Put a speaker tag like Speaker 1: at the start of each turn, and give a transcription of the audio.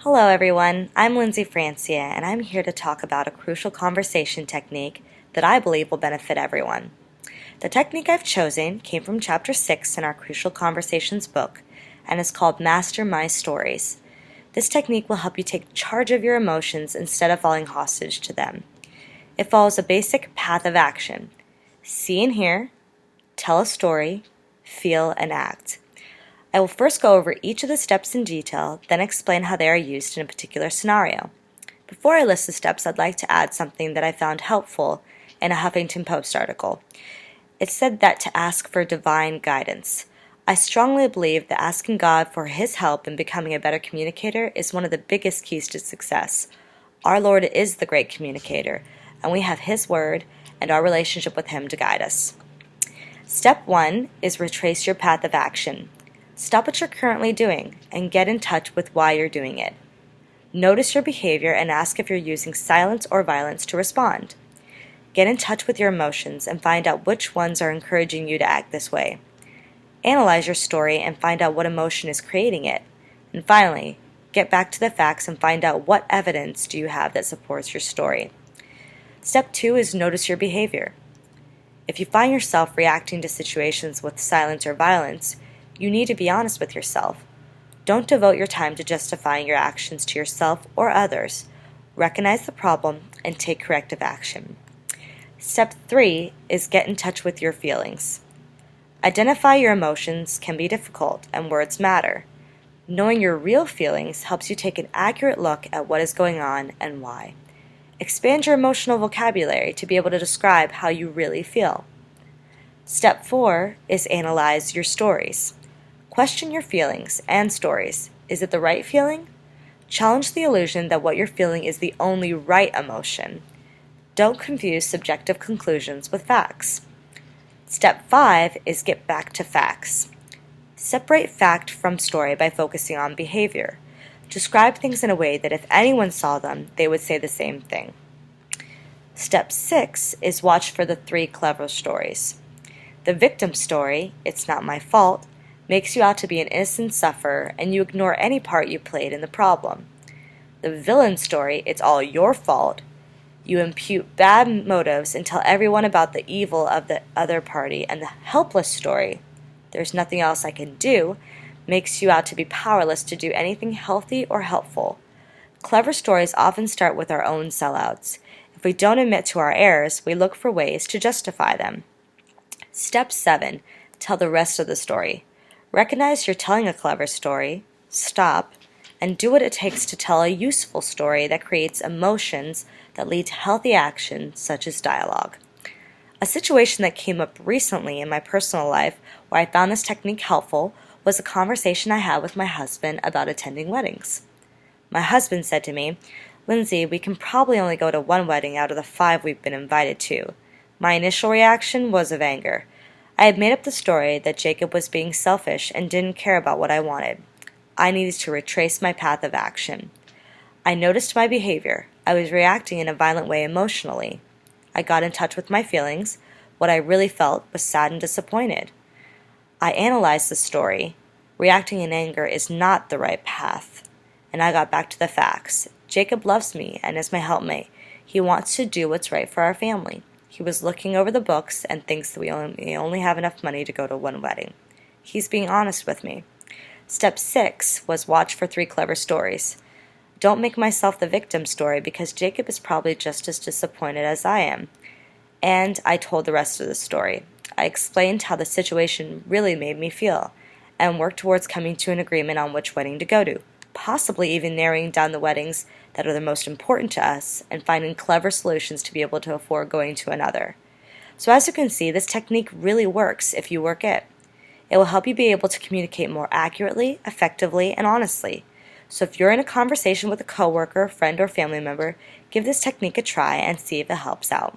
Speaker 1: Hello everyone, I'm Lindsay Francia and I'm here to talk about a crucial conversation technique that I believe will benefit everyone. The technique I've chosen came from Chapter 6 in our Crucial Conversations book and is called Master My Stories. This technique will help you take charge of your emotions instead of falling hostage to them. It follows a basic path of action. See and hear, tell a story, feel and act. I will first go over each of the steps in detail, then explain how they are used in a particular scenario. Before I list the steps, I'd like to add something that I found helpful in a Huffington Post article. It said that to ask for divine guidance. I strongly believe that asking God for His help in becoming a better communicator is one of the biggest keys to success. Our Lord is the great communicator, and we have His Word and our relationship with Him to guide us. Step 1 is retrace your path of action. Stop what you're currently doing and get in touch with why you're doing it. Notice your behavior and ask if you're using silence or violence to respond. Get in touch with your emotions and find out which ones are encouraging you to act this way. Analyze your story and find out what emotion is creating it. And finally, get back to the facts and find out what evidence do you have that supports your story. Step 2 is notice your behavior. If you find yourself reacting to situations with silence or violence, you need to be honest with yourself. Don't devote your time to justifying your actions to yourself or others. Recognize the problem and take corrective action. Step 3 is get in touch with your feelings. Identify your emotions can be difficult, and words matter. Knowing your real feelings helps you take an accurate look at what is going on and why. Expand your emotional vocabulary to be able to describe how you really feel. Step 4 is analyze your stories. Question your feelings and stories. Is it the right feeling? Challenge the illusion that what you're feeling is the only right emotion. Don't confuse subjective conclusions with facts. Step 5 is get back to facts. Separate fact from story by focusing on behavior. Describe things in a way that if anyone saw them, they would say the same thing. Step 6 is watch for the 3 clever stories. The victim story, it's not my fault, makes you out to be an innocent sufferer and you ignore any part you played in the problem. The villain story, it's all your fault. You impute bad motives and tell everyone about the evil of the other party. And the helpless story, there's nothing else I can do, makes you out to be powerless to do anything healthy or helpful. Clever stories often start with our own sellouts. If we don't admit to our errors, we look for ways to justify them. Step 7, tell the rest of the story. Recognize you're telling a clever story, stop, and do what it takes to tell a useful story that creates emotions that lead to healthy action, such as dialogue. A situation that came up recently in my personal life where I found this technique helpful was a conversation I had with my husband about attending weddings. My husband said to me, "Lindsay, we can probably only go to 1 wedding out of the 5 we've been invited to." My initial reaction was of anger. I had made up the story that Jacob was being selfish and didn't care about what I wanted. I needed to retrace my path of action. I noticed my behavior. I was reacting in a violent way emotionally. I got in touch with my feelings. What I really felt was sad and disappointed. I analyzed the story. Reacting in anger is not the right path. And I got back to the facts. Jacob loves me and is my helpmate. He wants to do what's right for our family. He was looking over the books and thinks that we only have enough money to go to 1 wedding. He's being honest with me. Step 6 was watch for 3 clever stories. Don't make myself the victim story because Jacob is probably just as disappointed as I am. And I told the rest of the story. I explained how the situation really made me feel and worked towards coming to an agreement on which wedding to go to, possibly even narrowing down the weddings that are the most important to us and finding clever solutions to be able to afford going to another. So as you can see, this technique really works if you work it. It will help you be able to communicate more accurately, effectively, and honestly. So if you're in a conversation with a coworker, friend, or family member, give this technique a try and see if it helps out.